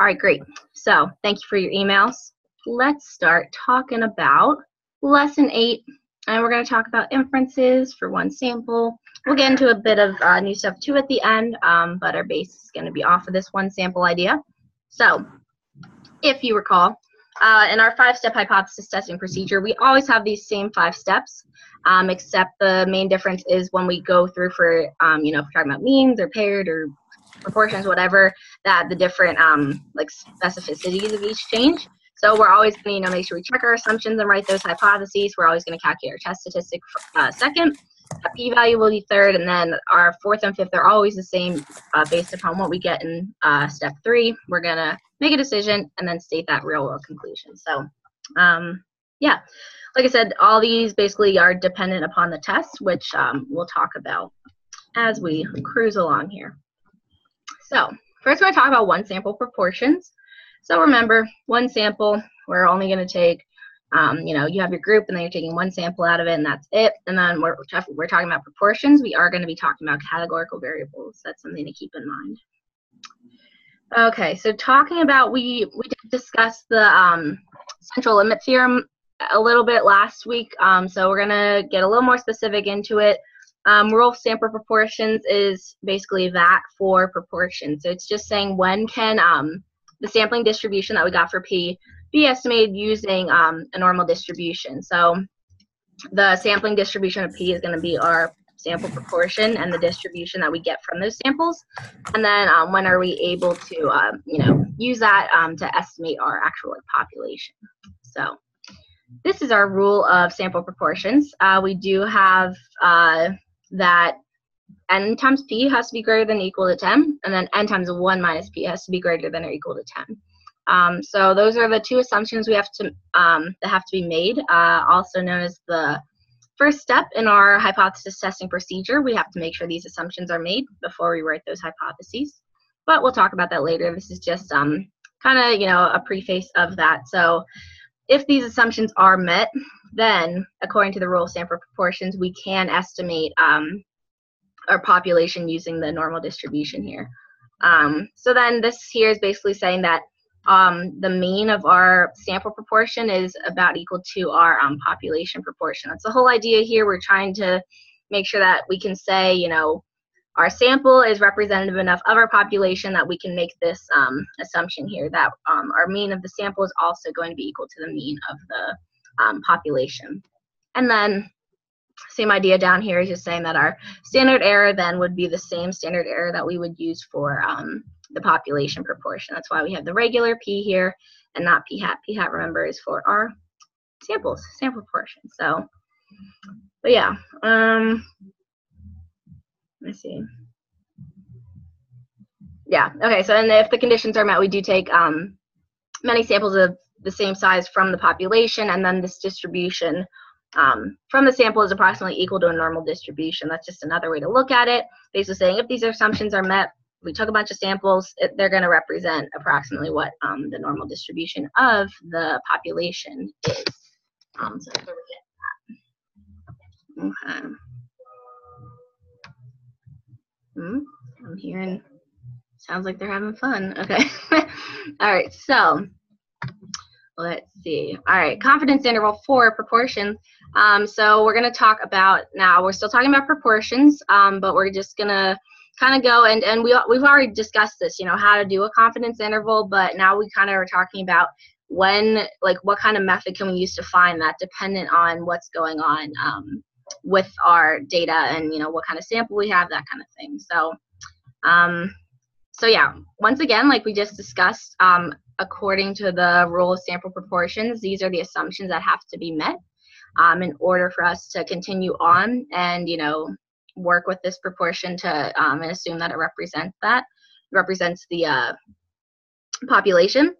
All right, great. So thank you for your emails. Let's start talking about lesson 8, and we're going to talk about inferences for one sample. We'll get into a bit of new stuff too at the end, but our base is going to be off of this one sample idea. So if you recall, in our 5-step hypothesis testing procedure, we always have these same 5 steps, except the main difference is when we go through for, if we're talking about means or paired or proportions, whatever, that the different like specificities of each change. So we're always going to make sure we check our assumptions and write those hypotheses. We're always going to calculate our test statistic second. A p-value will be third, and then our fourth and fifth are always the same based upon what we get in step 3. We're going to make a decision and then state that real-world conclusion. So yeah, like I said, all these basically are dependent upon the test, which we'll talk about as we cruise along here. So first we're going to talk about one sample proportions. So remember, one sample, we're only going to take, you have your group and then you're taking one sample out of it and that's it. And then we're talking about proportions. We are going to be talking about categorical variables. That's something to keep in mind. Okay, so talking about, we did discuss the central limit theorem a little bit last week. So we're going to get a little more specific into it. Rule of sample proportions is basically that for proportion. So it's just saying when can the sampling distribution that we got for P be estimated using a normal distribution. So the sampling distribution of P is going to be our sample proportion and the distribution that we get from those samples. And then when are we able to, use that to estimate our actual population. So this is our rule of sample proportions. We do have that n times p has to be greater than or equal to 10, and then n times 1 minus p has to be greater than or equal to 10. So those are the two assumptions we have to that have to be made, also known as the first step in our hypothesis testing procedure. We have to make sure these assumptions are made before we write those hypotheses, but we'll talk about that later. This is just kind of a preface of that. So if these assumptions are met, then according to the rule of sample proportions, we can estimate our population using the normal distribution here. So then this here is basically saying that the mean of our sample proportion is about equal to our population proportion. That's the whole idea here. We're trying to make sure that we can say, our sample is representative enough of our population that we can make this assumption here that our mean of the sample is also going to be equal to the mean of the population. And then same idea down here is just saying that our standard error then would be the same standard error that we would use for the population proportion. That's why we have the regular p here and not p hat. P hat, remember, is for our sample proportion. So, but yeah, let's see. Yeah, okay, so and if the conditions are met, we do take many samples of the same size from the population, and then this distribution from the sample is approximately equal to a normal distribution. That's just another way to look at it. Basically saying if these assumptions are met, we took a bunch of samples, they're going to represent approximately what the normal distribution of the population is. So that's where we're getting that. Okay. I'm hearing, sounds like they're having fun. Okay. All right, so let's see. All right, confidence interval for proportion. So we're going to talk about, now we're still talking about proportions, but we're just going to kind of go, and we've already discussed this, how to do a confidence interval, but now we kind of are talking about when, like, what kind of method can we use to find that, dependent on what's going on with our data and, what kind of sample we have, that kind of thing. So, so yeah, once again, like we just discussed, according to the rule of sample proportions, these are the assumptions that have to be met in order for us to continue on and, work with this proportion to and assume that it represents the population.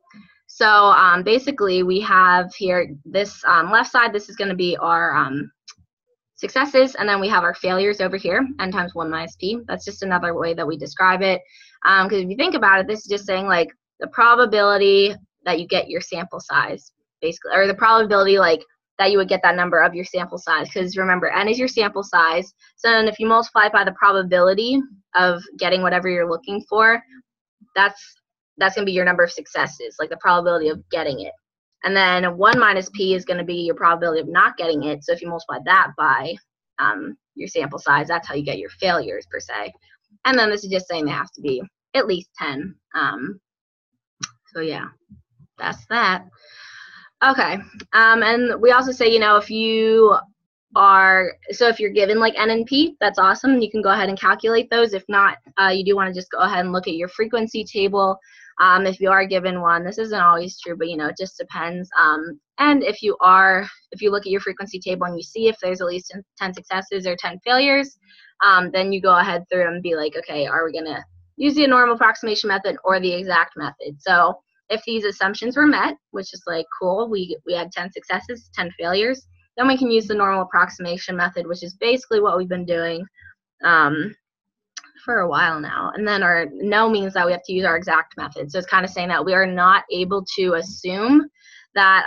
So basically we have here this left side, this is going to be our successes, and then we have our failures over here, n times 1 minus p. That's just another way that we describe it, because if you think about it, this is just saying like the probability that you get your sample size, basically, or the probability like that you would get that number of your sample size, because remember, n is your sample size. So then if you multiply it by the probability of getting whatever you're looking for, that's that's going to be your number of successes, like the probability of getting it. And then 1 minus p is going to be your probability of not getting it. So if you multiply that by your sample size, that's how you get your failures per se. And then this is just saying they have to be at least 10. So yeah, that's that. Okay, and we also say, if you are, so if you're given like N and P, that's awesome. You can go ahead and calculate those. If not, you do want to just go ahead and look at your frequency table. If you are given one, this isn't always true, but it just depends. And if you look at your frequency table and you see if there's at least 10 successes or 10 failures, then you go ahead through and be like, okay, are we going to use the normal approximation method or the exact method? So if these assumptions were met, which is like cool, we had 10 successes, 10 failures, then we can use the normal approximation method, which is basically what we've been doing for a while now. And then our no means that we have to use our exact method. So it's kind of saying that we are not able to assume that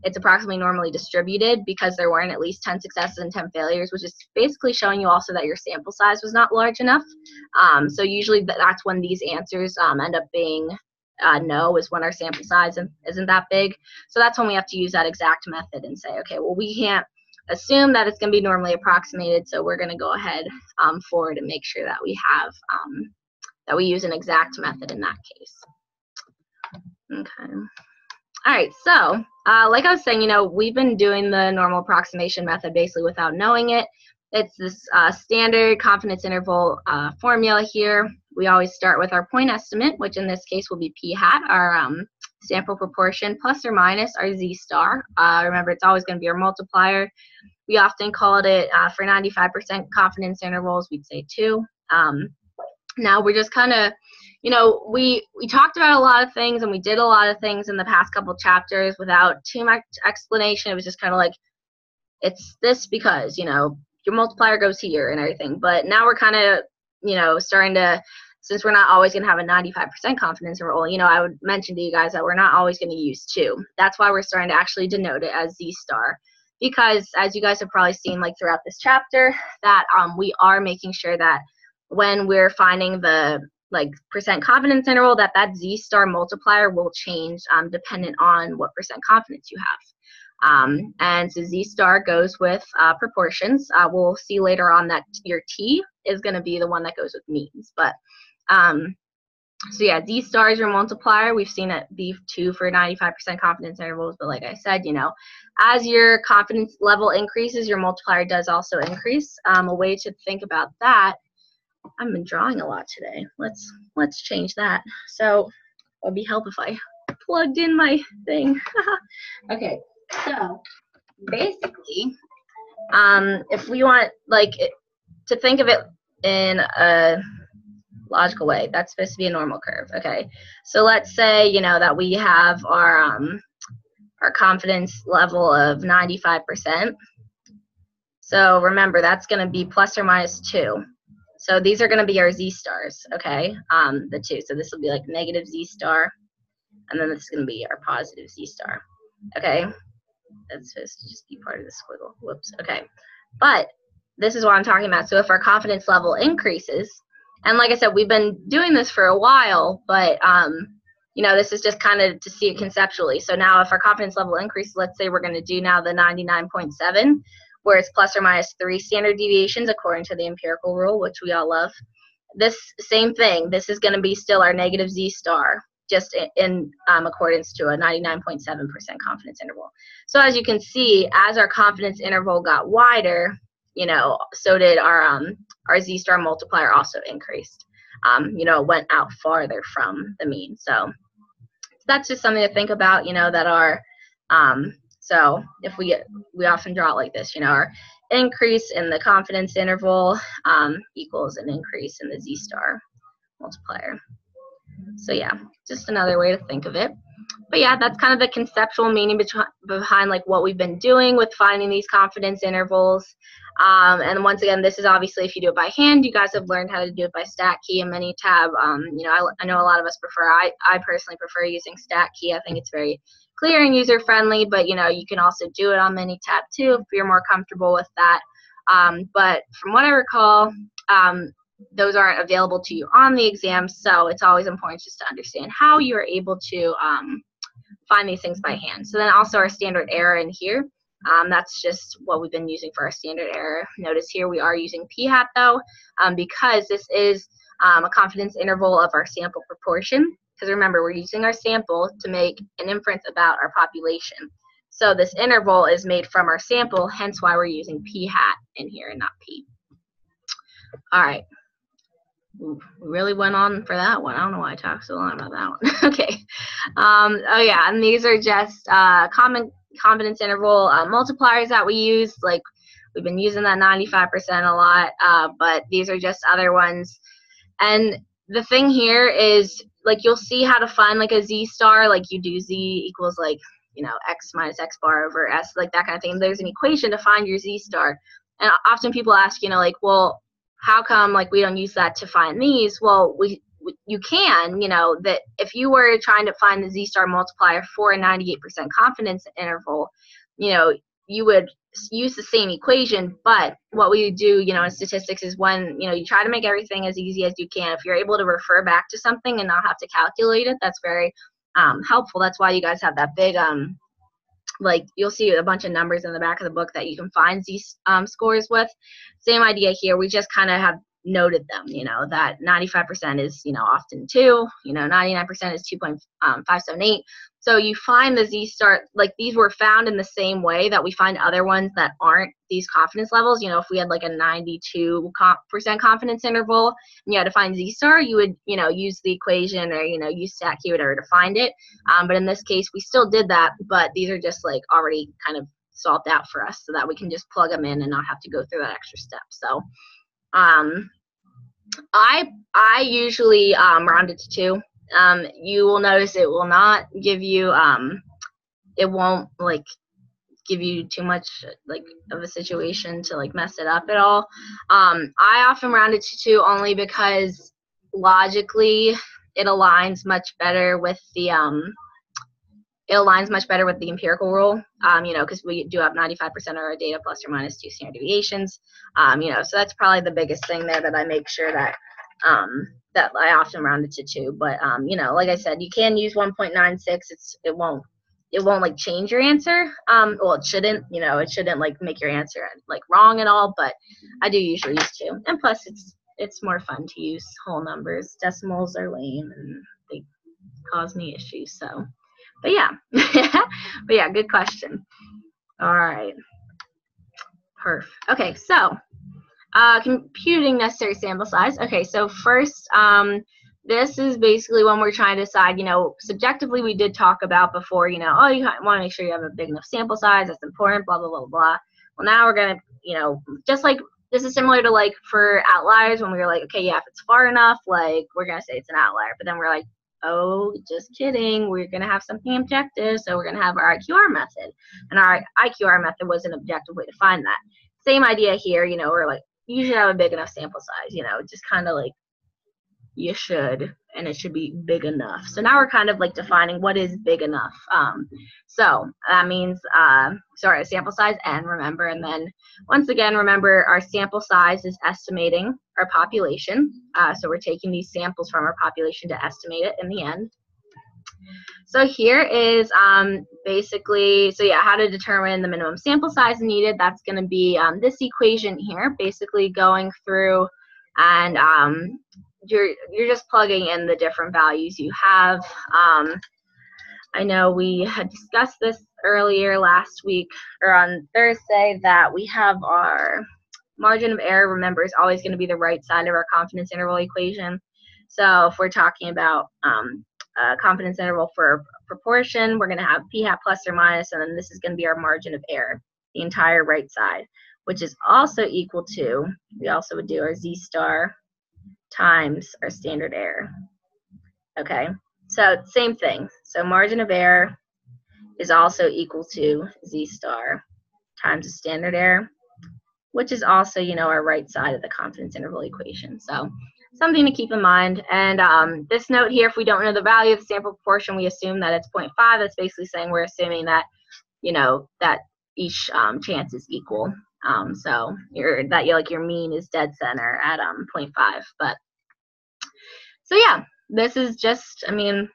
it's approximately normally distributed because there weren't at least 10 successes and 10 failures, which is basically showing you also that your sample size was not large enough. So usually that's when these answers end up being no, is when our sample size isn't that big. So that's when we have to use that exact method and say, okay, well, we can't assume that it's going to be normally approximated, so we're going to go ahead forward and make sure that we have that we use an exact method in that case. Okay. All right, so like I was saying, we've been doing the normal approximation method basically without knowing it. It's this standard confidence interval formula here. We always start with our point estimate, which in this case will be p hat, our sample proportion, plus or minus our z star. Remember, it's always going to be our multiplier. We often called it, for 95% confidence intervals, we'd say 2. Now we're just kind of, we talked about a lot of things and we did a lot of things in the past couple chapters without too much explanation. It was just kind of like, it's this because, your multiplier goes here and everything. But now we're kind of, starting to, since we're not always going to have a 95% confidence interval, I would mention to you guys that we're not always going to use 2. That's why we're starting to actually denote it as z star. Because as you guys have probably seen like throughout this chapter, that we are making sure that when we're finding the percent confidence interval, that z star multiplier will change dependent on what percent confidence you have. And so z star goes with proportions. We'll see later on that your t is going to be the one that goes with means. But so yeah, z star is your multiplier. We've seen it be 2 for 95% confidence intervals, but like I said, as your confidence level increases, your multiplier does also increase. A way to think about that, I've been drawing a lot today. Let's change that. So it would be helpful if I plugged in my thing. Okay, so basically, if we want to think of it in a logical way, that's supposed to be a normal curve. Okay, so let's say that we have our confidence level of 95%. So remember, that's going to be plus or minus 2. So these are going to be our z stars. Okay, the 2. So this will be like negative z star, and then this is going to be our positive z star. Okay, that's supposed to just be part of the squiggle. Whoops. Okay, but this is what I'm talking about. So if our confidence level increases, and like I said, we've been doing this for a while, but this is just kind of to see it conceptually. So now if our confidence level increases, let's say we're going to do now the 99.7, where it's plus or minus 3 standard deviations according to the empirical rule, which we all love. This same thing, this is going to be still our negative z star, just in accordance to a 99.7% confidence interval. So as you can see, as our confidence interval got wider, so did our z star multiplier also increased. It went out farther from the mean. So that's just something to think about, that our, so if we often draw it like this, our increase in the confidence interval equals an increase in the z star multiplier. So yeah, just another way to think of it. But yeah, that's kind of the conceptual meaning behind what we've been doing with finding these confidence intervals. And once again, this is obviously if you do it by hand. You guys have learned how to do it by stat key and Minitab. I know a lot of us prefer. I personally prefer using stat key. I think it's very clear and user friendly. But you can also do it on Minitab too if you're more comfortable with that. But from what I recall, those aren't available to you on the exam, so it's always important just to understand how you are able to find these things by hand. So then also our standard error in here, that's just what we've been using for our standard error. Notice here we are using p-hat though, because this is a confidence interval of our sample proportion. Because remember, we're using our sample to make an inference about our population. So this interval is made from our sample, hence why we're using p-hat in here and not p. All right. Ooh, we really went on for that one. I don't know why I talked so long about that one. Okay. Oh yeah, and these are just common confidence interval multipliers that we use. Like we've been using that 95% a lot, but these are just other ones. And the thing here is, like, you'll see how to find like a z star, like you do z equals like, you know, x minus x bar over s, like that kind of thing. There's an equation to find your z star, and often people ask, you know, like, well, how come like we don't use that to find these? Well, you can, you know, that if you were trying to find the z-star multiplier for a 98% confidence interval, you know, you would use the same equation. But what we do, you know, in statistics is when, you know, you try to make everything as easy as you can. If you're able to refer back to something and not have to calculate it, that's very helpful. That's why you guys have that big like you'll see a bunch of numbers in the back of the book that you can find these scores with. Same idea here. We just kind of have noted them, you know, that 95% is, you know, often 2, you know, 99% is 2.578. So you find the z-star, like these were found in the same way that we find other ones that aren't these confidence levels. You know, if we had like a 92% confidence interval and you had to find z-star, you would, you know, use the equation or, you know, use stat key or whatever to find it. But in this case, we still did that, but these are just like already kind of solved out for us so that we can just plug them in and not have to go through that extra step. So I usually round it to 2. You will notice it will not give you it won't like give you too much like of a situation to like mess it up at all. I often round it to 2 only because logically it aligns much better with the empirical rule, you know, because we do have 95% of our data plus or minus 2 standard deviations, you know, so that's probably the biggest thing there that I make sure that that I often round it to 2. But you know, like I said, you can use 1.96. It won't like change your answer. Well, it shouldn't, you know, it shouldn't like make your answer like wrong at all. But I do usually use 2, and plus it's more fun to use whole numbers. Decimals are lame and they cause me issues. So. But yeah, but yeah, good question. All right, perfect. Okay, so computing necessary sample size. Okay, so first, this is basically when we're trying to decide, you know, subjectively we did talk about before, you know, oh, you want to make sure you have a big enough sample size, that's important, blah, blah, blah, blah. Well, now we're going to, you know, just like this is similar to like for outliers when we were like, okay, yeah, if it's far enough, like we're going to say it's an outlier, but then we're like, oh, just kidding, we're going to have something objective, so we're going to have our IQR method. And our IQR method was an objective way to find that. Same idea here, you know, we're like, you should have a big enough sample size, you know, just kind of like you should, and it should be big enough. So now we're kind of like defining what is big enough. So that means, sorry, sample size n, remember, and then once again, remember our sample size is estimating our population. So we're taking these samples from our population to estimate it in the end. So here is basically, so yeah, how to determine the minimum sample size needed. That's going to be this equation here, basically going through and you're just plugging in the different values you have. I know we had discussed this earlier last week or on Thursday that we have our margin of error, remember, is always going to be the right side of our confidence interval equation. So if we're talking about confidence interval for proportion, we're going to have p-hat plus or minus, and then this is going to be our margin of error, the entire right side, which is also equal to, we also would do our z-star times our standard error. Okay, so same thing. So margin of error is also equal to z-star times the standard error, which is also, you know, our right side of the confidence interval equation. So something to keep in mind. And this note here, if we don't know the value of the sample proportion, we assume that it's 0.5. That's basically saying we're assuming that, you know, that each chance is equal. So your mean is dead center at 0.5. But so yeah, this is just, I mean,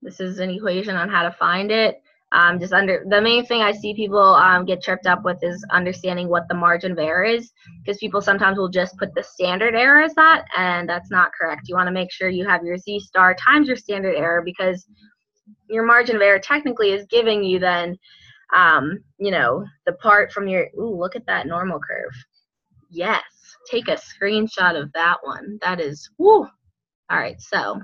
this is an equation on how to find it. The main thing I see people get tripped up with is understanding what the margin of error is, because people sometimes will just put the standard error as that, and that's not correct. You want to make sure you have your z star times your standard error, because your margin of error technically is giving you then, you know, the part from your, ooh, look at that normal curve. Yes, take a screenshot of that one. That is, woo. All right, so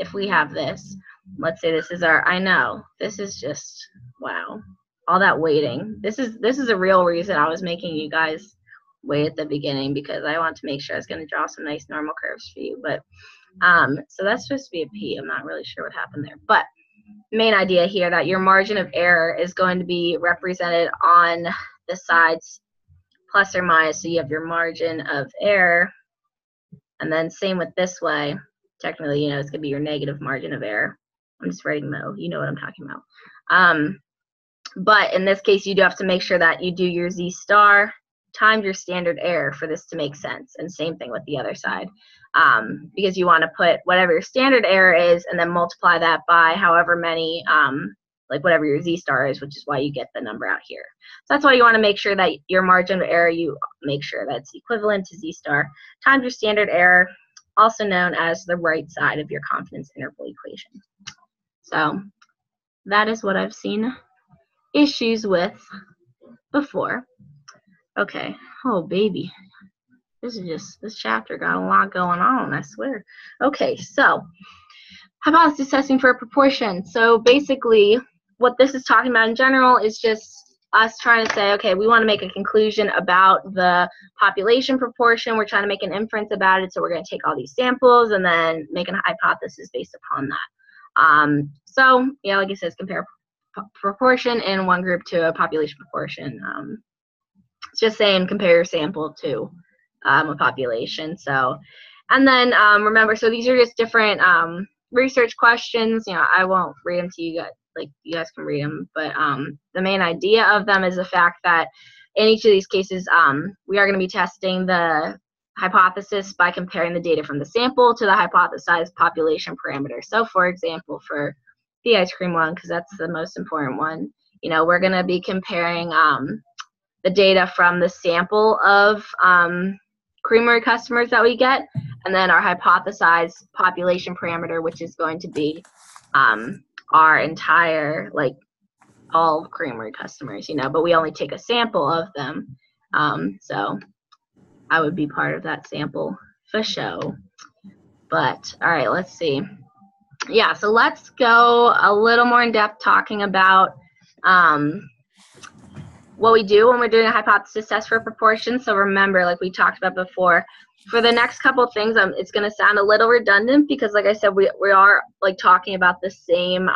if we have this, let's say this is our, I know, this is just, wow, all that waiting. This is a real reason I was making you guys wait at the beginning, because I want to make sure I was going to draw some nice normal curves for you. But so that's supposed to be a P. I'm not really sure what happened there. But main idea here that your margin of error is going to be represented on the sides plus or minus. So you have your margin of error, and then same with this way. Technically, you know, it's going to be your negative margin of error. I'm just writing Mo. You know what I'm talking about. But in this case, you do have to make sure that you do your z star times your standard error for this to make sense. And same thing with the other side. Because you want to put whatever your standard error is and then multiply that by however many, like whatever your z star is, which is why you get the number out here. So that's why you want to make sure that your margin of error, you make sure that's equivalent to z star times your standard error, also known as the right side of your confidence interval equation. So that is what I've seen issues with before. Okay. Oh, baby. This chapter got a lot going on, I swear. Okay, so hypothesis testing for a proportion. So basically, what this is talking about in general is just us trying to say, okay, we want to make a conclusion about the population proportion. We're trying to make an inference about it, so we're going to take all these samples and then make a hypothesis based upon that. So, yeah, like it says, compare proportion in one group to a population proportion. It's just saying compare your sample to a population. So, and then remember, so these are just different research questions. You know, I won't read them to you guys. Like, you guys can read them, but the main idea of them is the fact that in each of these cases, we are going to be testing the hypothesis by comparing the data from the sample to the hypothesized population parameter. So, for example, for the ice cream one, because that's the most important one, you know, we're going to be comparing the data from the sample of creamery customers that we get, and then our hypothesized population parameter, which is going to be our entire, like, all creamery customers, you know, but we only take a sample of them. So I would be part of that sample for show. But all right, let's see. Yeah, so let's go a little more in depth talking about what we do when we're doing a hypothesis test for a proportion. So remember, like we talked about before, for the next couple of things, it's going to sound a little redundant because, like I said, we are like talking about the same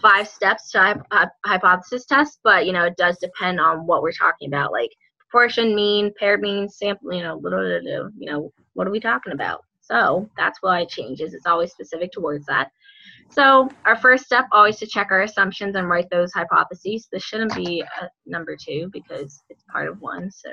5 steps to hypothesis test, but you know, it does depend on what we're talking about, like proportion, mean, paired mean, sample, you know, what are we talking about? So that's why it changes. It's always specific towards that. So our first step, always to check our assumptions and write those hypotheses. This shouldn't be number 2 because it's part of 1, so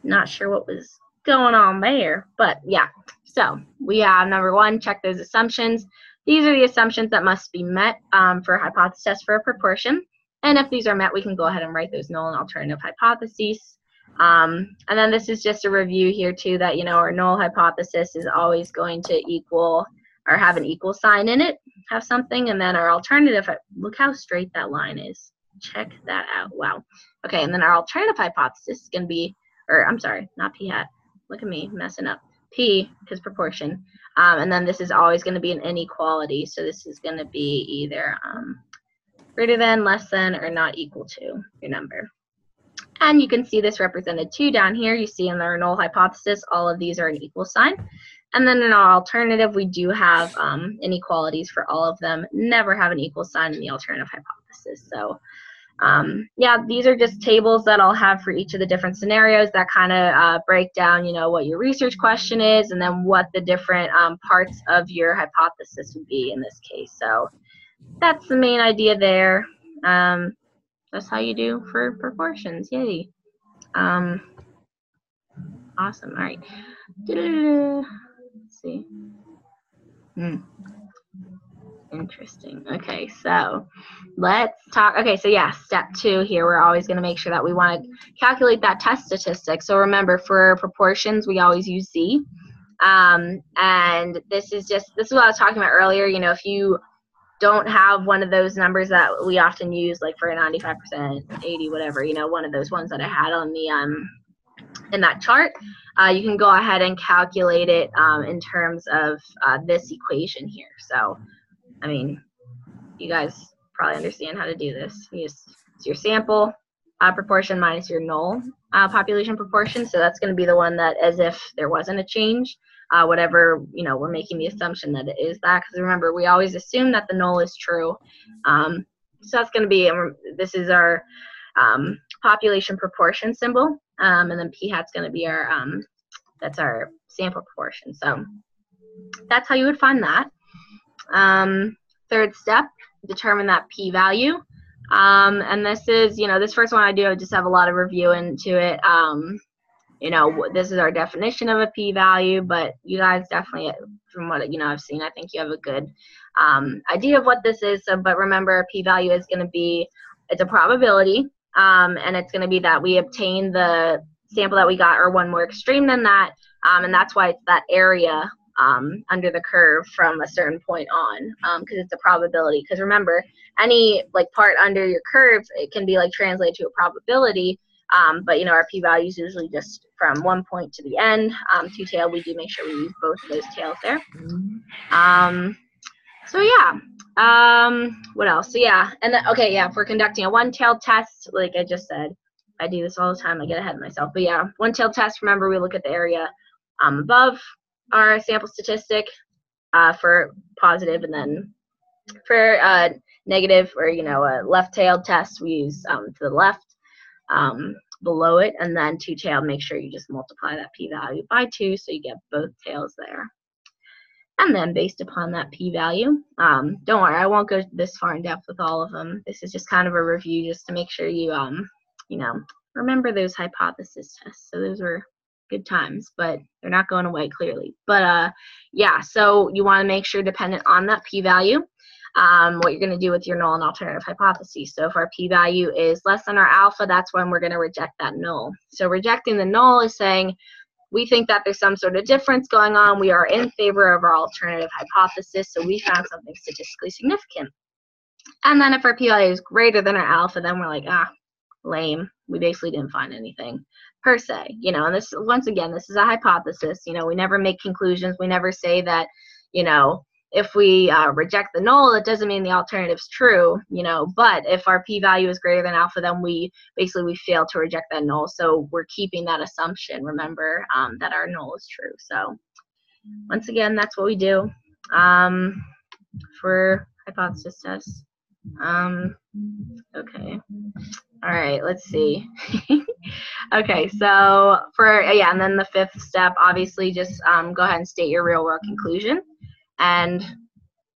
not sure what was going on there, but yeah. So we have number 1, check those assumptions. These are the assumptions that must be met for a hypothesis test for a proportion, and if these are met, we can go ahead and write those null and alternative hypotheses. And then this is just a review here too, that, you know, our null hypothesis is always going to equal or have an equal sign in it, have something, and then our alternative, look how straight that line is. Check that out. Wow. Okay, and then our alternative hypothesis is going to be, or I'm sorry, not p hat. Look at me messing up. P, because proportion. And then this is always going to be an inequality, so this is going to be either greater than, less than, or not equal to your number. And you can see this represented too down here. You see in our null hypothesis, all of these are an equal sign. And then in our alternative, we do have inequalities for all of them. Never have an equal sign in the alternative hypothesis. So yeah, these are just tables that I'll have for each of the different scenarios that kind of break down, you know, what your research question is and then what the different parts of your hypothesis would be in this case. So that's the main idea there. That's how you do for proportions. Yay. Awesome. All right. Let's see. Interesting. Okay, so let's talk. Okay, so yeah, step 2 here, we're always going to make sure that we want to calculate that test statistic. So remember, for proportions, we always use Z. And this is what I was talking about earlier. You know, if you don't have one of those numbers that we often use, like for a 95%, 80, whatever, you know, one of those ones that I had on the in that chart, you can go ahead and calculate it in terms of this equation here. So, I mean, you guys probably understand how to do this. It's your sample proportion minus your null population proportion. So that's going to be the one that, as if there wasn't a change, whatever, you know, we're making the assumption that it is that, because remember, we always assume that the null is true. So that's going to be, this is our population proportion symbol, and then p hat's going to be our, that's our sample proportion. So that's how you would find that. Third step, determine that p-value. And this is, you know, this first one I do, I just have a lot of review into it. You know, this is our definition of a p-value, but you guys definitely, from what, you know, I've seen, I think you have a good idea of what this is. So, but remember, a p-value is going to be, it's a probability, and it's going to be that we obtain the sample that we got or one more extreme than that, and that's why it's that area under the curve from a certain point on, because it's a probability. Because remember, any like part under your curve, it can be like translated to a probability, but you know, our p-value is usually just from one point to the end. Two-tailed, we do make sure we use both of those tails there. So yeah, what else? So yeah, and then, okay, yeah, if we're conducting a one-tailed test, like I just said, I do this all the time, I get ahead of myself, but yeah, one-tailed test, remember, we look at the area above our sample statistic for positive, and then for negative, or, you know, a left-tailed test, we use to the left below it, and then two-tailed, make sure you just multiply that p-value by 2 so you get both tails there. And then based upon that p-value, don't worry, I won't go this far in depth with all of them. This is just kind of a review just to make sure you, you know, remember those hypothesis tests. So those were good times, but they're not going away clearly. But yeah, so you want to make sure, dependent on that p-value, what you're going to do with your null and alternative hypotheses. So if our p-value is less than our alpha, that's when we're going to reject that null. So rejecting the null is saying, we think that there's some sort of difference going on. We are in favor of our alternative hypothesis, so we found something statistically significant. And then if our p-value is greater than our alpha, then we're like, ah, lame. We basically didn't find anything per se. You know, and this, once again, this is a hypothesis. You know, we never make conclusions. We never say that, you know, if we reject the null, it doesn't mean the alternative's true, you know, but if our p-value is greater than alpha, then we fail to reject that null. So we're keeping that assumption, remember, that our null is true. So once again, that's what we do for hypothesis tests. Okay. All right, let's see. Okay, so for, yeah, and then the fifth step, obviously just go ahead and state your real world conclusion. And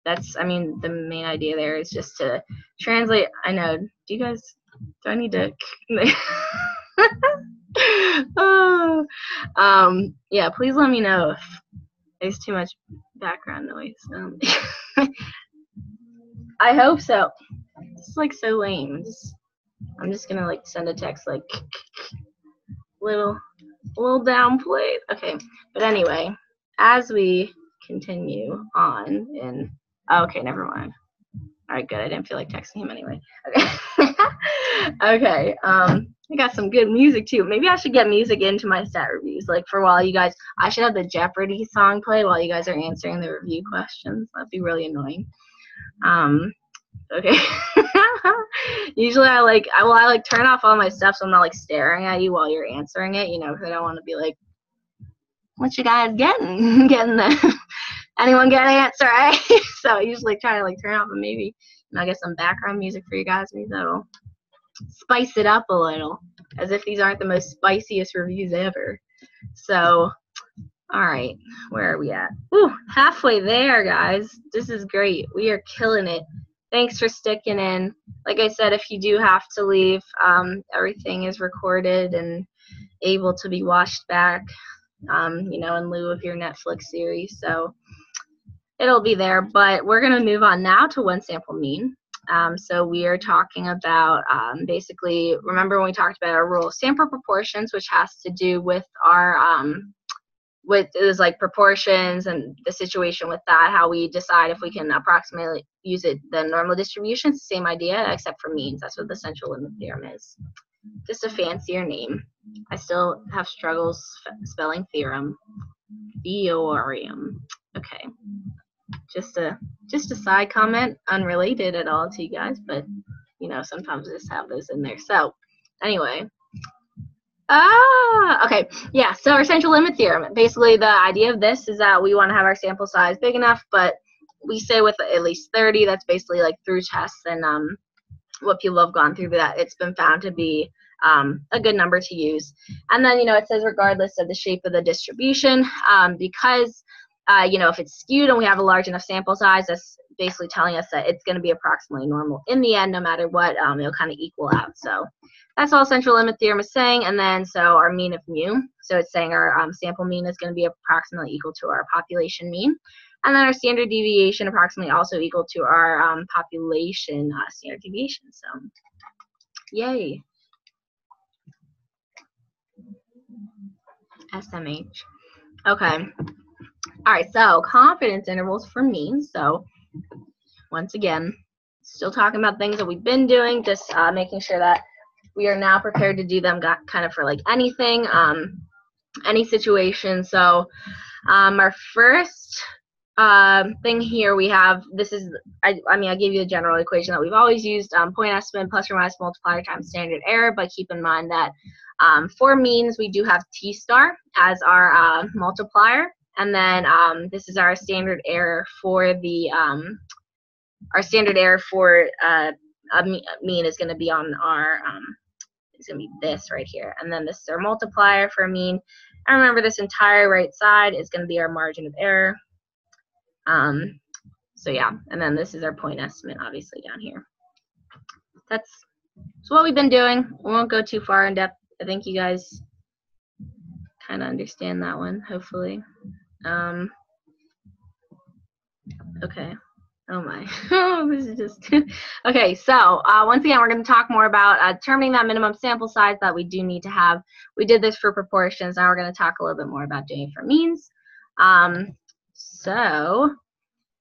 that's, I mean, the main idea there is just to translate. I know, do I need to? Oh, yeah, please let me know if there's too much background noise. I hope so. It's like so lame. I'm just gonna like send a text like little downplayed. Okay, but anyway, as we continue on in, okay, never mind. All right, good. I didn't feel like texting him anyway. Okay. Okay. I got some good music too. Maybe I should get music into my stat reviews, like for while you guys. I should have the Jeopardy song play while you guys are answering the review questions. That'd be really annoying. Okay. Usually I like turn off all my stuff so I'm not like staring at you while you're answering it, you know, because I don't want to be like, what you guys getting there? Anyone get an answer, right? So I usually try to like turn off, and maybe I'll get some background music for you guys. Maybe that'll spice it up a little, as if these aren't the most spiciest reviews ever. So, all right, where are we at? Ooh, halfway there, guys. This is great. We are killing it. Thanks for sticking in. Like I said, if you do have to leave, everything is recorded, and able to be watched back, you know, in lieu of your Netflix series. So it'll be there, but we're going to move on now to one sample mean. So we are talking about basically, remember when we talked about our rule of sample proportions, which has to do with our, with it was like proportions and the situation with that, how we decide if we can approximately use it, the normal distribution. It's the same idea, except for means. That's what the central limit theorem is. Just a fancier name. I still have struggles spelling theorem. Theorem. Okay. Just a side comment, unrelated at all to you guys, but you know, sometimes I just have those in there. So anyway, okay, yeah, so our central limit theorem, basically the idea of this is that we want to have our sample size big enough, but we say with at least 30. That's basically like through tests and what people have gone through, that it's been found to be a good number to use. And then, you know, it says regardless of the shape of the distribution, because you know, if it's skewed and we have a large enough sample size, that's basically telling us that it's going to be approximately normal in the end, no matter what. It'll kind of equal out. So that's all central limit theorem is saying. And then so our mean of mu, so it's saying our sample mean is going to be approximately equal to our population mean. And then our standard deviation approximately also equal to our population standard deviation. So yay. SMH. Okay. All right, so confidence intervals for means. So once again, still talking about things that we've been doing, just making sure that we are now prepared to do them kind of for like anything, any situation. So our first thing here we have, this is, I mean, I gave you the general equation that we've always used, point estimate plus or minus multiplier times standard error, but keep in mind that for means we do have T star as our multiplier. And then this is our standard error for the our standard error for a mean is going to be on our it's going to be this right here, and then this is our multiplier for a mean. And remember, this entire right side is going to be our margin of error. So yeah, and then this is our point estimate, obviously down here. That's what we've been doing. We won't go too far in depth. I think you guys kind of understand that one, hopefully. Okay. Oh my. This is just okay. So once again, we're going to talk more about determining that minimum sample size that we do need to have. We did this for proportions. Now we're going to talk a little bit more about doing it for means. So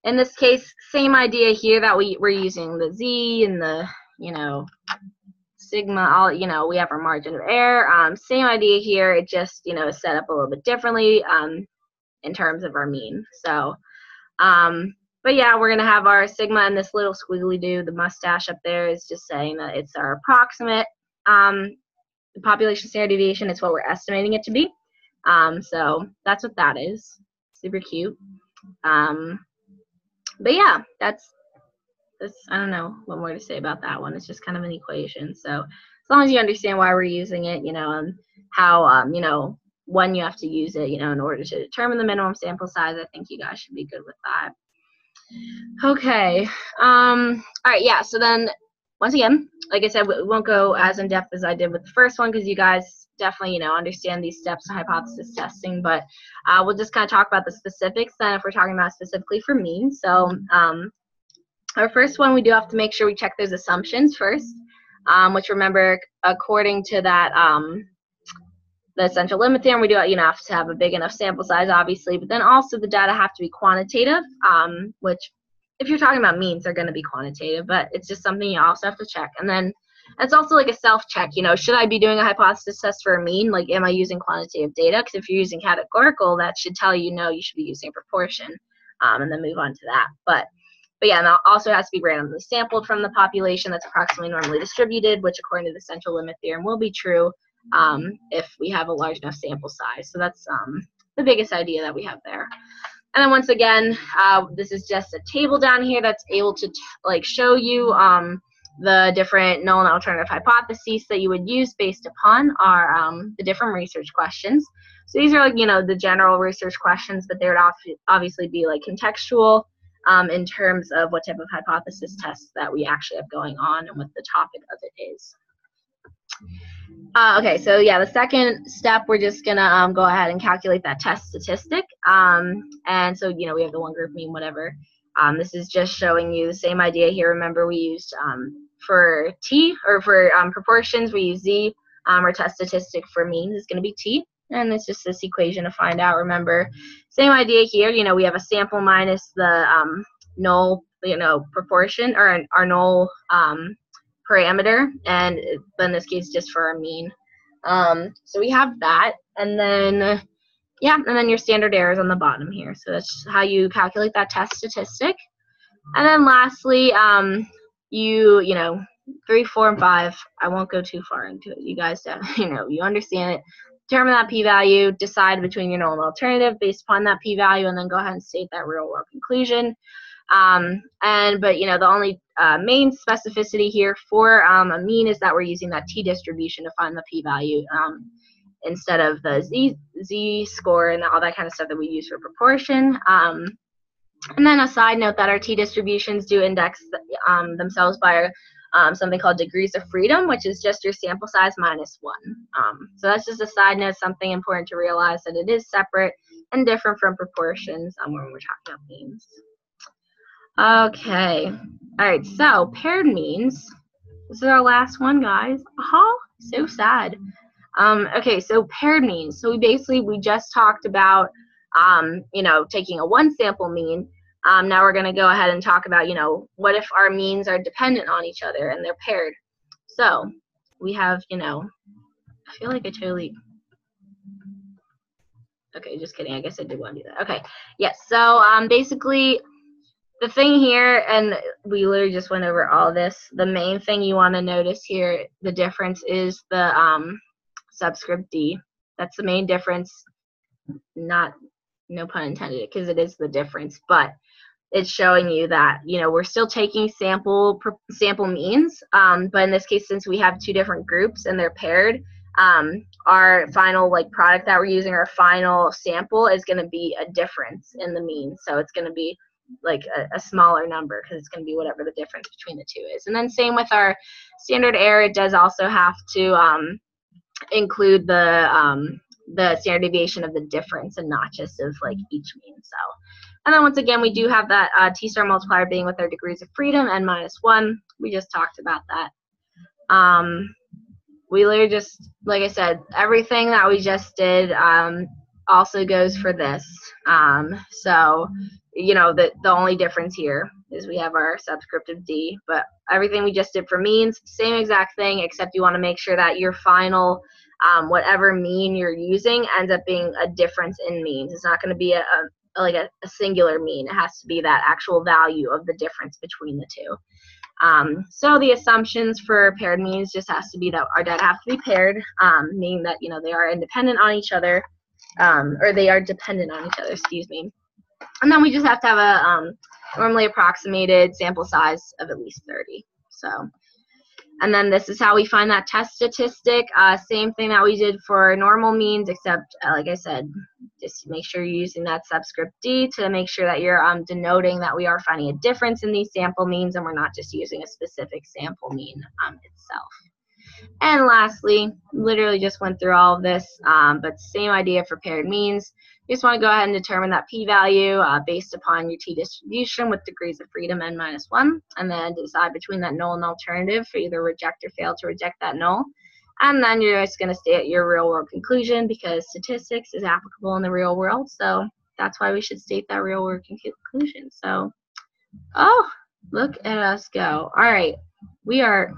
in this case, same idea here that we're using the z and the, you know, sigma, all, you know, we have our margin of error. Same idea here. It just, you know, is set up a little bit differently in terms of our mean. So, but yeah, we're going to have our sigma, and this little squiggly dude, the mustache up there, is just saying that it's our approximate population standard deviation. It's what we're estimating it to be. So that's what that is. Super cute. But yeah, that's, I don't know what more to say about that one. It's just kind of an equation. So as long as you understand why we're using it, you know, and how, you know, when you have to use it, you know, in order to determine the minimum sample size, I think you guys should be good with that. Okay. All right. Yeah. So then, once again, like I said, we won't go as in depth as I did with the first one, because you guys definitely, you know, understand these steps of hypothesis testing. But we'll just kind of talk about the specifics then, if we're talking about specifically for means. So our first one, we do have to make sure we check those assumptions first, which, remember, according to that the central limit theorem, we do, you know, have to have a big enough sample size, obviously, but then also the data have to be quantitative, which, if you're talking about means, they're going to be quantitative, but it's just something you also have to check. And then it's also like a self-check, you know, should I be doing a hypothesis test for a mean? Like, am I using quantitative data? Because if you're using categorical, that should tell you, no, you should be using proportion, and then move on to that. But yeah, and it also has to be randomly sampled from the population that's approximately normally distributed, which, according to the central limit theorem, will be true if we have a large enough sample size. So that's the biggest idea that we have there. And then once again, this is just a table down here that's able to like show you the different null and alternative hypotheses that you would use based upon our the different research questions. So these are, like, you know, the general research questions, but they would obviously be like contextual in terms of what type of hypothesis tests that we actually have going on and what the topic of it is. Okay, so yeah, the second step, we're just gonna go ahead and calculate that test statistic. And so, we have the one group mean, whatever. This is just showing you the same idea here. Remember, we used for t, or for proportions, we use z. Our test statistic for means is going to be t, and it's just this equation to find out. Remember, same idea here. We have a sample minus the null, proportion, or our null parameter, and in this case just for our mean. So we have that, and then your standard error is on the bottom here. So that's how you calculate that test statistic. And then lastly, you know 3, 4, and 5. I won't go too far into it. You guys, you understand it. Determine that p-value, decide between your null and alternative based upon that p-value, and then go ahead and state that real-world conclusion. But the only main specificity here for a mean is that we're using that t-distribution to find the p-value instead of the z-score and all that kind of stuff that we use for proportion. And then a side note that our t-distributions do index themselves by something called degrees of freedom, which is just your sample size minus 1. So that's just a side note, something important to realize, that it is separate and different from proportions when we're talking about means. Okay, all right, so paired means. This is our last one, guys. Oh, so sad. Okay, so paired means. So we just talked about, taking a one sample mean. Now we're going to go ahead and talk about, what if our means are dependent on each other and they're paired. So we have, I feel like I totally. Okay, just kidding. I guess I did want to do that. Okay, yes. So basically, the thing here, and we literally just went over all this, the main thing you want to notice here, the difference is the subscript D. That's the main difference. No pun intended, because it is the difference, but it's showing you that, we're still taking sample means, but in this case, since we have two different groups and they're paired, our final product that we're using, our final sample, is going to be a difference in the mean. So it's going to be a smaller number, because it's going to be whatever the difference between the two is. And then same with our standard error, it does also have to include the standard deviation of the difference and not just of each mean. So, and then once again, we do have that t-star multiplier being with our degrees of freedom, n minus 1. We just talked about that. We literally just, like I said, everything that we just did also goes for this. So, the only difference here is we have our subscript of D, but everything we just did for means, same exact thing, except you want to make sure that your final, whatever mean you're using, ends up being a difference in means. It's not going to be a singular mean. It has to be that actual value of the difference between the two. So the assumptions for paired means just has to be that our data have to be paired, meaning that they are independent on each other, or they are dependent on each other, excuse me. And then we just have to have a normally approximated sample size of at least 30. So, and then this is how we find that test statistic. Same thing that we did for normal means, except like I said, just make sure you're using that subscript D to make sure that you're denoting that we are finding a difference in these sample means, and we're not just using a specific sample mean itself. And lastly, literally just went through all of this, but same idea for paired means. You just want to go ahead and determine that p-value based upon your t-distribution with degrees of freedom n minus 1, and then decide between that null and alternative for either reject or fail to reject that null. And then you're just going to state your real-world conclusion, because statistics is applicable in the real world, so that's why we should state that real-world conclusion. So, oh, look at us go. All right, we are,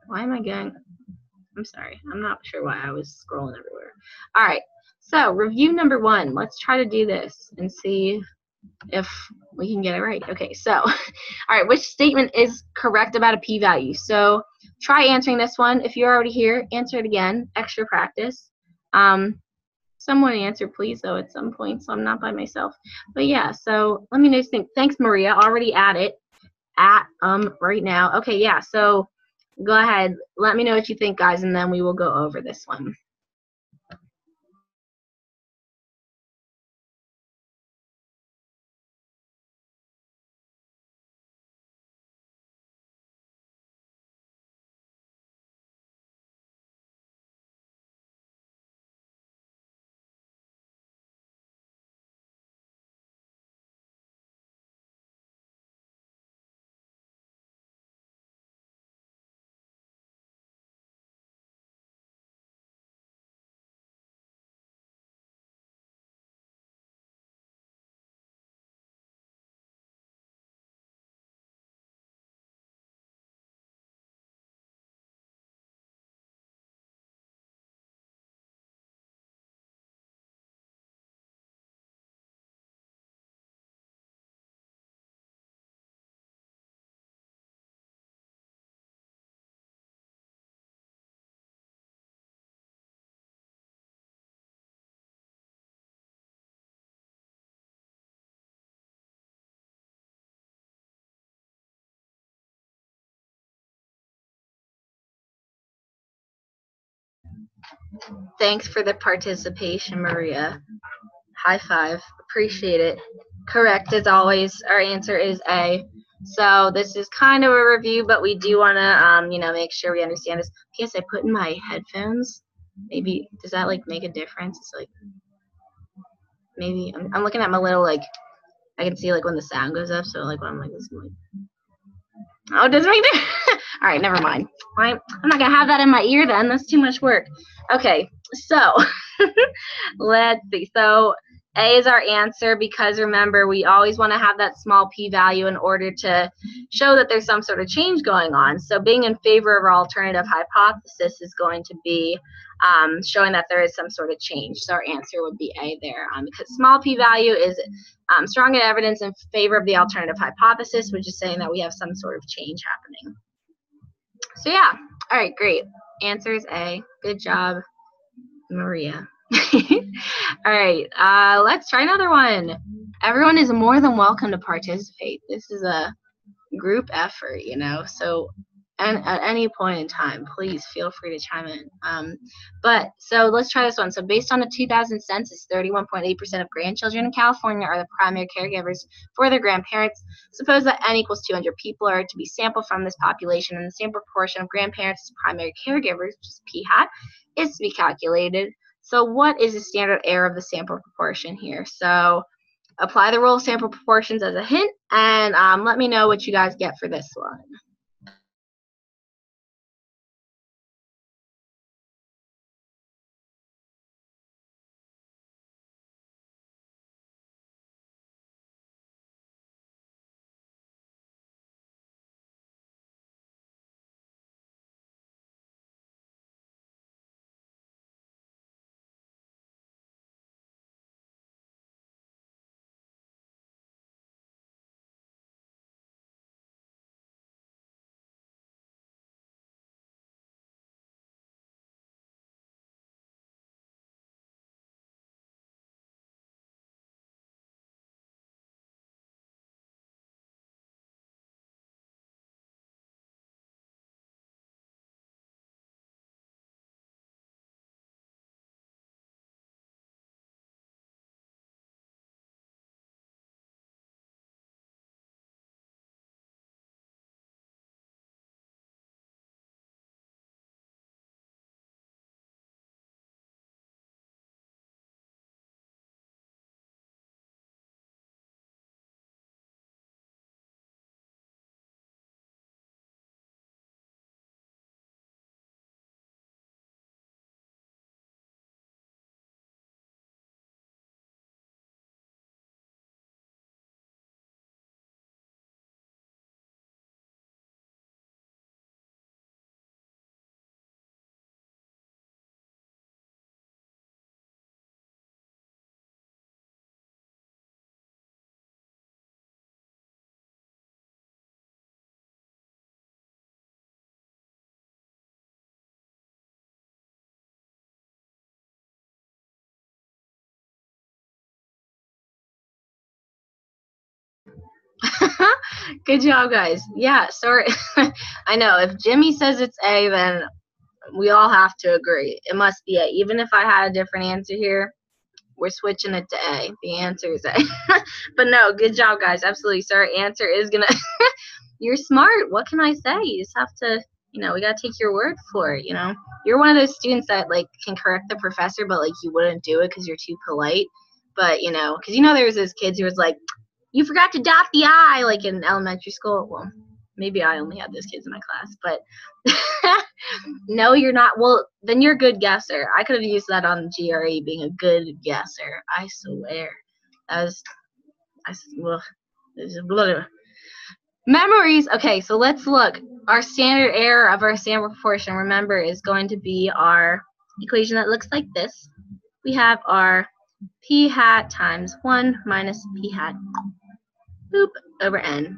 why am I going? I'm sorry, I'm not sure why I was scrolling everywhere. All right, so review number 1. Let's try to do this and see if we can get it right. Okay, so, all right, which statement is correct about a p-value? So try answering this one. If you're already here, answer it again, extra practice. Someone answer, please, though, at some point, so I'm not by myself. But yeah, so let me know. Thanks, Maria, already at it, right now. Okay, yeah, so go ahead, let me know what you think, guys, and then we will go over this one. Thanks for the participation, Maria. High five. Appreciate it. Correct as always. Our answer is A. So this is kind of a review, but we do want to, make sure we understand this. Yes, I put in my headphones. Maybe, does that, like, make a difference? It's like, maybe, I'm looking at my little, like, I can see, like, when the sound goes up, so, like, when I'm like this, I'm like, oh, it doesn't make it. All right, never mind. I'm not going to have that in my ear then. That's too much work. Okay, so let's see. So A is our answer because, remember, we always want to have that small p-value in order to show that there's some sort of change going on. So being in favor of our alternative hypothesis is going to be showing that there is some sort of change. So our answer would be A there, because small p-value is strong evidence in favor of the alternative hypothesis, which is saying that we have some sort of change happening. So yeah, all right, great. Answer is A. Good job, Maria. All right, let's try another one. Everyone is more than welcome to participate. This is a group effort, so at any point in time, please feel free to chime in. So let's try this one. So based on the 2000 census, 31.8% of grandchildren in California are the primary caregivers for their grandparents. Suppose that n equals 200 people are to be sampled from this population, and the same proportion of grandparents as primary caregivers, which is p hat, is to be calculated. So what is the standard error of the sample proportion here? So apply the rule of sample proportions as a hint, and let me know what you guys get for this one. Good job, guys. Yeah, sorry. I know, if Jimmy says it's A, then we all have to agree. It must be A. Even if I had a different answer here, we're switching it to A. The answer is A. But no, good job, guys. Absolutely. So our answer is going to... You're smart. What can I say? You just have to, we got to take your word for it, You're one of those students that, like, can correct the professor, but, like, you wouldn't do it because you're too polite. But, because, there's those kids who was like, you forgot to dot the I, like in elementary school. Well, maybe I only had those kids in my class, but no, you're not. Well, then you're a good guesser. I could have used that on GRE, being a good guesser. I swear. Memories. Okay, so let's look. Our standard error of our sample proportion, remember, is going to be our equation that looks like this. We have our p hat times 1 minus p hat over n.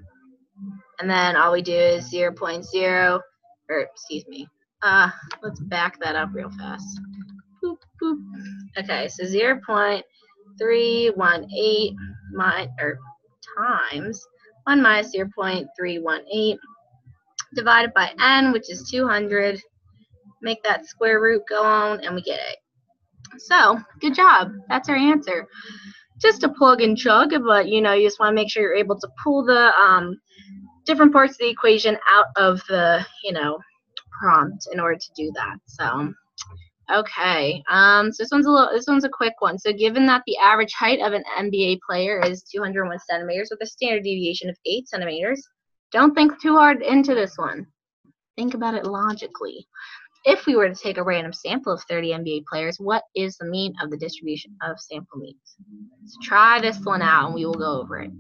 And then all we do is 0.0, or excuse me, let's back that up real fast. Boop, boop. Okay, so 0.318 times 1 minus 0.318 divided by n, which is 200, make that square root go on, and we get it. So, good job. That's our answer. Just a plug and chug, but you just want to make sure you're able to pull the different parts of the equation out of the prompt in order to do that. So, okay. So this one's a quick one. So, given that the average height of an NBA player is 201 centimeters with a standard deviation of 8 centimeters, don't think too hard into this one. Think about it logically. If we were to take a random sample of 30 NBA players, what is the mean of the distribution of sample means? So try this one out and we will go over it.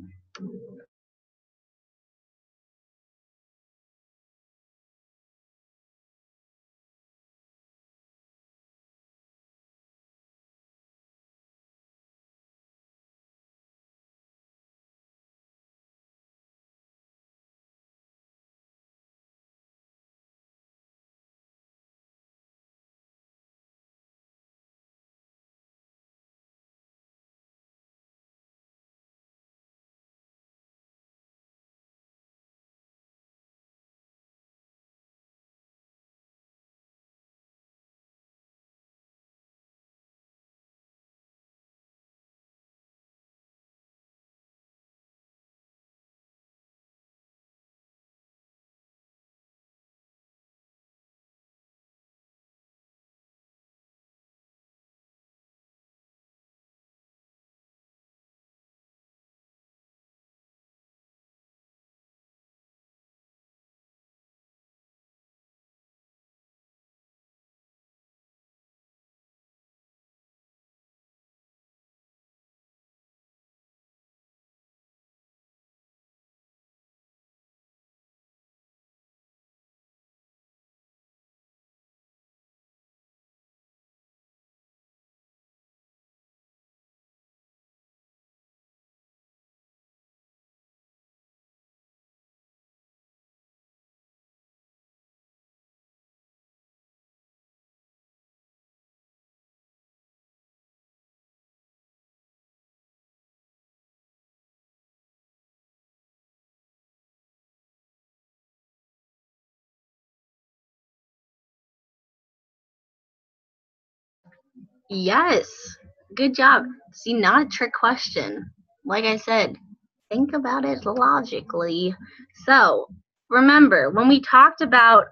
Yes, good job. See, not a trick question. Like I said, think about it logically. So, remember, when we talked about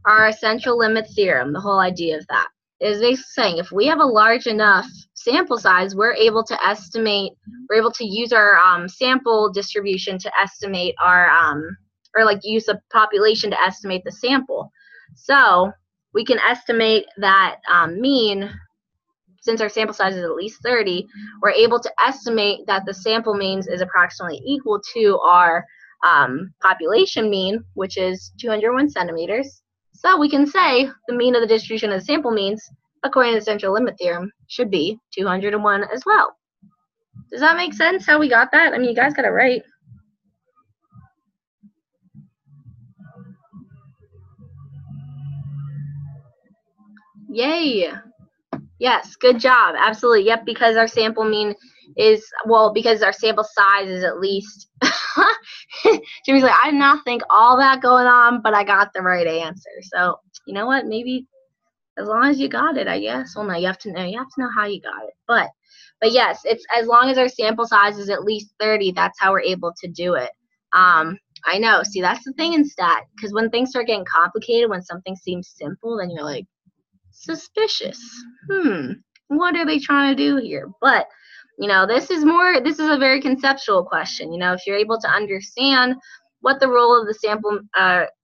our central limit theorem, the whole idea of that is basically saying if we have a large enough sample size, we're able to use our sample distribution to estimate our, or like use the population to estimate the sample. So, we can estimate that mean. Since our sample size is at least 30, we're able to estimate that the sample means is approximately equal to our population mean, which is 201 centimeters. So we can say the mean of the distribution of the sample means, according to the central limit theorem, should be 201 as well. Does that make sense how we got that? I mean, you guys got it right. Yay! Yes, good job. Absolutely. Yep, because our sample mean is, because our sample size is at least. Jimmy's like, I did not think all that going on, but I got the right answer. So, you know what? Maybe as long as you got it, I guess. Well, no, you have to know how you got it. But yes, it's as long as our sample size is at least 30, that's how we're able to do it. I know. See, that's the thing in stat, because when things start getting complicated, when something seems simple, then you're like, suspicious. What are they trying to do here? But this is a very conceptual question. If you're able to understand what the role of the sample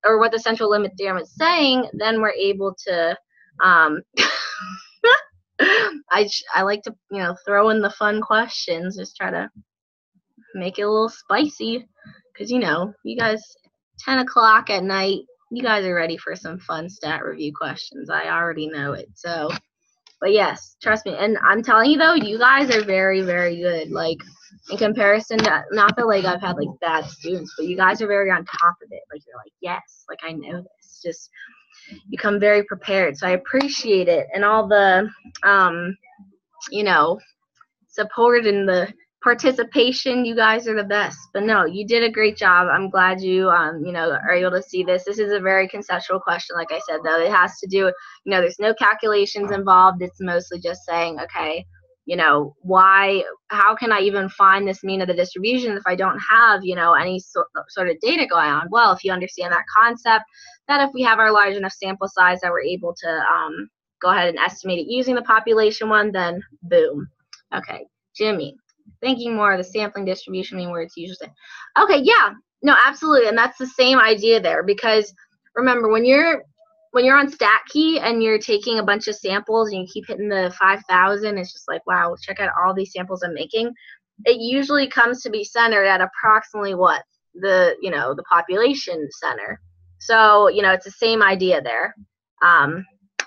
or what the central limit theorem is saying, then we're able to I like to throw in the fun questions, just try to make it a little spicy, because you guys 10 o'clock at night, you guys are ready for some fun stat review questions. I already know it. So, but yes, trust me. And I'm telling you though, you guys are very, very good. Like in comparison to, not that like I've had like bad students, but you guys are very on top of it. Like you're like, yes, like I know this. Just you come very prepared. So I appreciate it, and all the support and the participation. You guys are the best. But no, you did a great job. I'm glad you you know, are able to see this. This is a very conceptual question, like I said, though. It has to do, you know, there's no calculations involved. It's mostly just saying, okay, you know, how can I even find this mean of the distribution if I don't have, you know, any sort of data going on? Well, if you understand that concept, that if we have our large enough sample size that we're able to go ahead and estimate it using the population one, then boom. Okay, Jimmy, thinking more of the sampling distribution mean where it's usually. Okay, yeah, no, absolutely, and that's the same idea there, because remember, when you're on StatKey and you're taking a bunch of samples and you keep hitting the 5,000, it's just like, wow, check out all these samples I'm making. It usually comes to be centered at approximately what? The, you know, the population center. So, you know, it's the same idea there.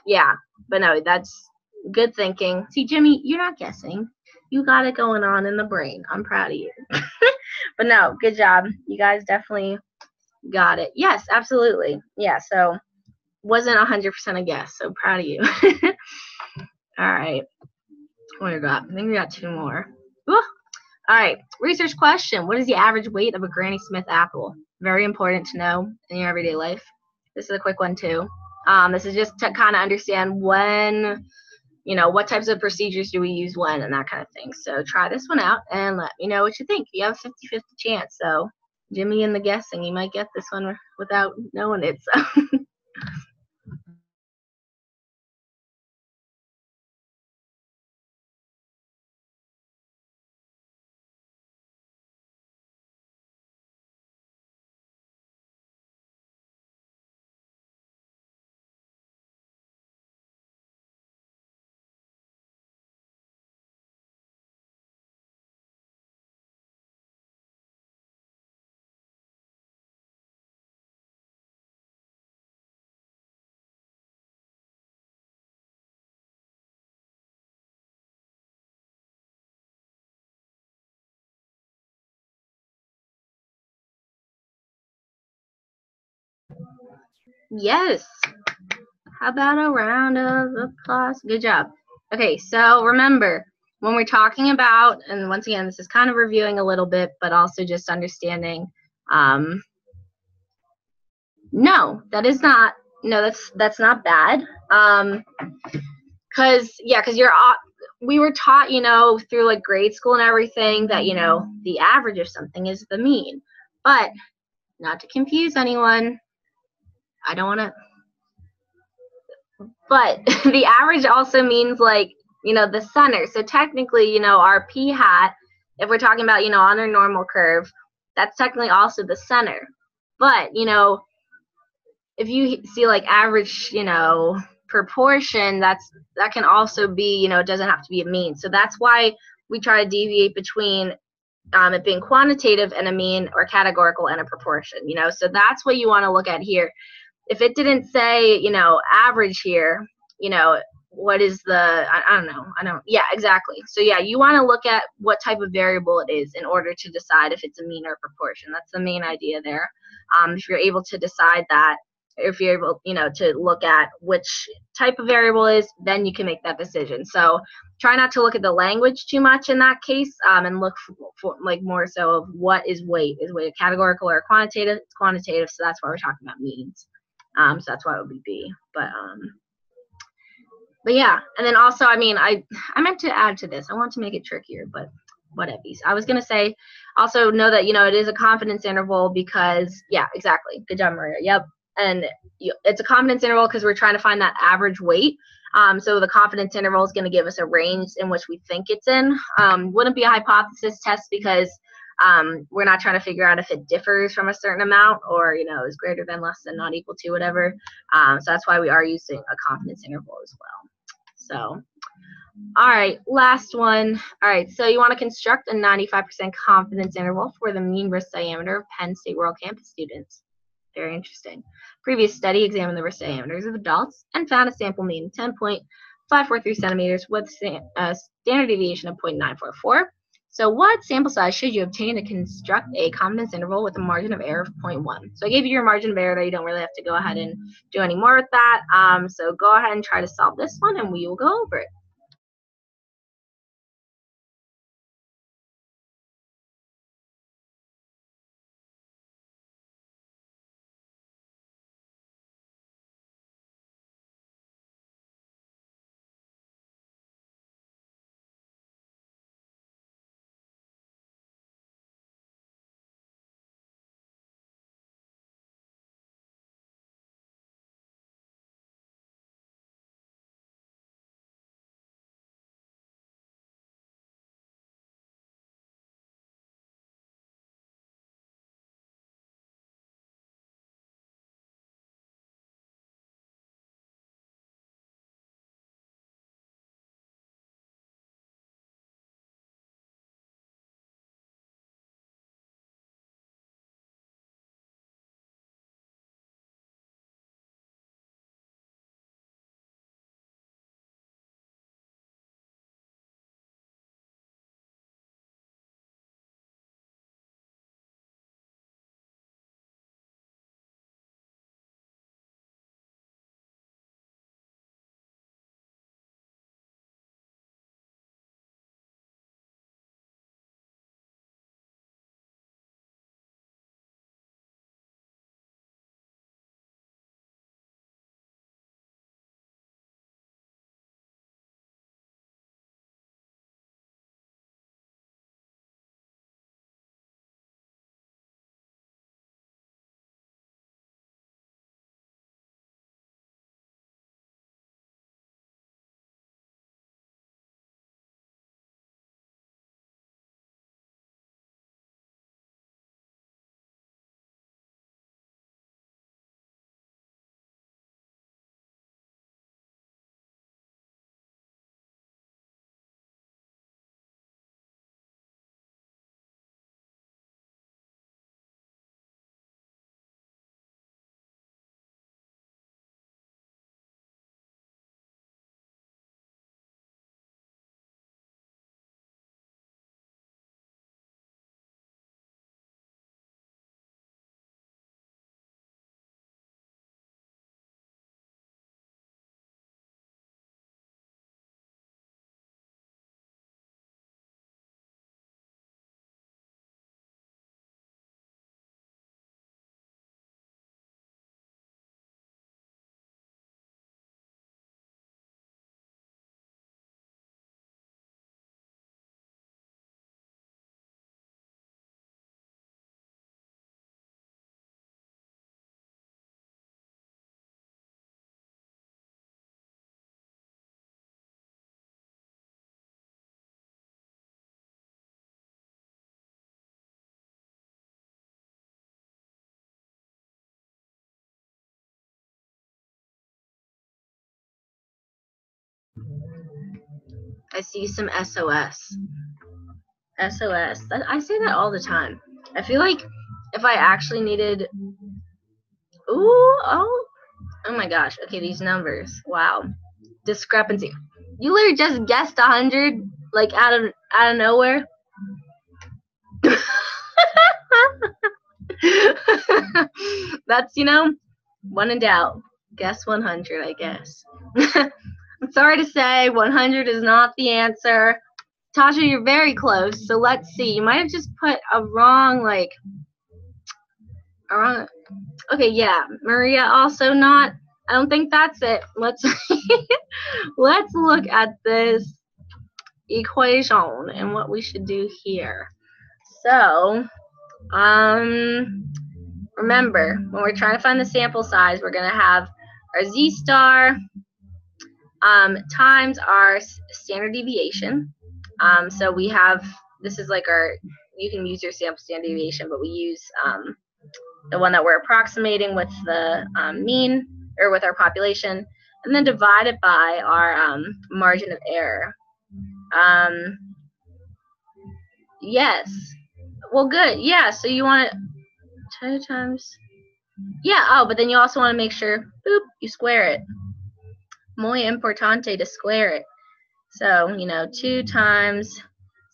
Yeah, but no, that's good thinking. See, Jimmy, you're not guessing. You got it going on in the brain. I'm proud of you. But no, good job. You guys definitely got it. Yes, absolutely. Yeah, so wasn't 100% a guess, so proud of you. All right. What do we got? I think we got two more. Ooh. All right. Research question. What is the average weight of a Granny Smith apple? Very important to know in your everyday life. This is a quick one, too. This is just to kind of understand when, you know, what types of procedures do we use when and that kind of thing. So try this one out and let me know what you think. You have a 50-50 chance. So Jimmy in the guessing, you might get this one without knowing it. So. Yes. How about a round of applause? Good job. Okay, so remember, when we're talking about, and once again, this is kind of reviewing a little bit, but also just understanding, no, that is not, no, that's not bad. Cause we were taught, you know, through like grade school and everything that, you know, the average of something is the mean, but not to confuse anyone, I don't want to, but the average also means like, you know, the center. So technically, you know, our p hat, if we're talking about, you know, on our normal curve, that's technically also the center. But, you know, if you see like average, you know, proportion, that can also be, you know, it doesn't have to be a mean. So that's why we try to deviate between it being quantitative and a mean, or categorical and a proportion, you know. So that's what you want to look at here. If it didn't say, you know, average here, you know, what is the, I don't know, yeah, exactly. So yeah, you want to look at what type of variable it is in order to decide if it's a mean or proportion. That's the main idea there. If you're able to decide that, if you're able, you know, to look at which type of variable is, then you can make that decision. So try not to look at the language too much in that case, and look for like more so of what is weight. Is weight a categorical or a quantitative? It's quantitative, so that's why we're talking about means. So that's why it would be B. But yeah, and then also, I mean, I meant to add to this. I want to make it trickier, but whatever. I was gonna say, also know that, you know, it is a confidence interval because, yeah, exactly. Good job, Maria. Yep. And it's a confidence interval because we're trying to find that average weight. So the confidence interval is going to give us a range in which we think it's in. Wouldn't be a hypothesis test because we're not trying to figure out if it differs from a certain amount or, you know, is greater than, less than, not equal to, whatever. So that's why we are using a confidence interval as well. So, all right, last one. All right, so you want to construct a 95% confidence interval for the mean risk diameter of Penn State World Campus students. Very interesting. Previous study examined the risk diameters of adults and found a sample mean 10.543 centimeters with a standard deviation of 0.944. So what sample size should you obtain to construct a confidence interval with a margin of error of 0.1? So I gave you your margin of error there. You don't really have to go ahead and do any more with that. So go ahead and try to solve this one, and we will go over it. I see some SOS. SOS. I say that all the time. I feel like if I actually needed... Oh my gosh. Okay, these numbers. Wow. Discrepancy. You literally just guessed 100, like, out of nowhere. That's, when in doubt, guess 100, I guess. I'm sorry to say, 100 is not the answer. Tasha, you're very close, so let's see. You might have just put a wrong, okay, yeah. Maria, also not. I don't think that's it. Let's look at this equation and what we should do here. So, remember, when we're trying to find the sample size, we're going to have our z star times our standard deviation. So we have, this is like you can use your sample standard deviation, but we use the one that we're approximating with the mean, or with our population, and then divide it by our margin of error. Yes. Well, good. Yeah, so you want it 2 times. Yeah, oh, but then you also want to make sure, boop, you square it. Muy importante to square it. So, 2 times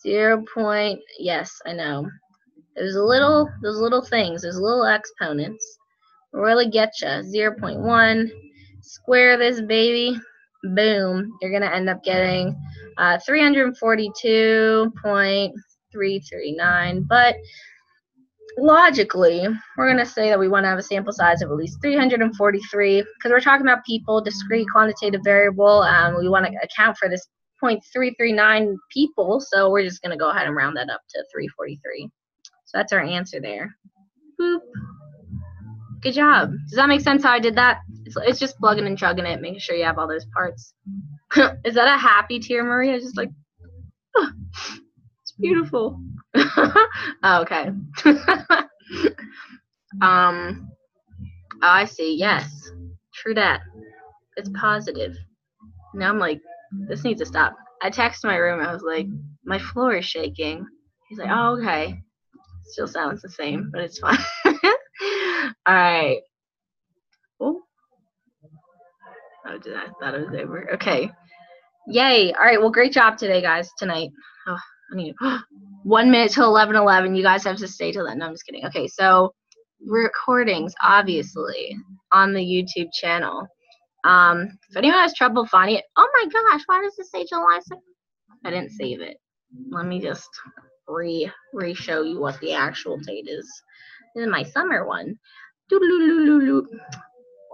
0. Yes, I know. Those little things, those little exponents really get you. 0.1. Square this baby. Boom. You're going to end up getting 342.339. But logically, we're going to say that we want to have a sample size of at least 343 because we're talking about people, discrete quantitative variable. We want to account for this 0.339 people, so we're just going to go ahead and round that up to 343. So that's our answer there. Boop. Good job. Does that make sense how I did that? It's just plugging and chugging it, making sure you have all those parts. Is that a happy tear, Maria? Just like, oh, it's beautiful. Oh, okay. Oh, I see. Yes. True that. It's positive. Now I'm like, this needs to stop. I texted my room. I was like, my floor is shaking. He's like, oh, okay. Still sounds the same, but it's fine. All right. Oh, I thought it was over. Okay. Yay. All right. Well, great job today, guys. Tonight. Oh, I need 1 minute till 11:11. You guys have to stay till then. No, I'm just kidding. Okay. So recordings, obviously, on the YouTube channel. If anyone has trouble finding it, oh my gosh, why does it say July 2nd? I didn't save it. Let me just re-show you what the actual date is. This is my summer one.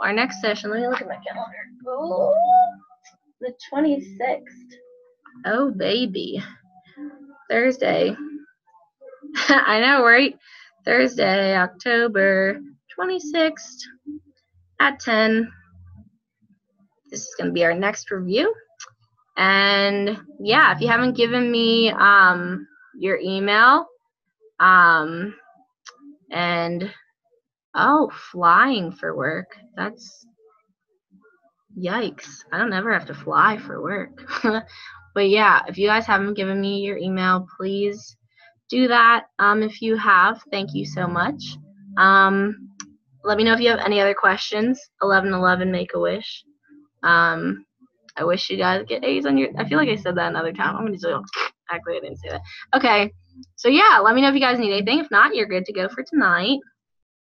Our next session, let me look at my calendar. Oh, the 26th. Oh, baby. Thursday. I know, right? Thursday, October 26th at 10. This is going to be our next review. And yeah, if you haven't given me your email, and oh, flying for work. That's yikes. I don't ever have to fly for work. But yeah, if you guys haven't given me your email, please do that. If you have, thank you so much. Let me know if you have any other questions. 1111 Make-A-Wish. I wish you guys get A's on your... I feel like I said that another time. I'm going to just act like I didn't say that. Okay. So yeah, let me know if you guys need anything. If not, you're good to go for tonight.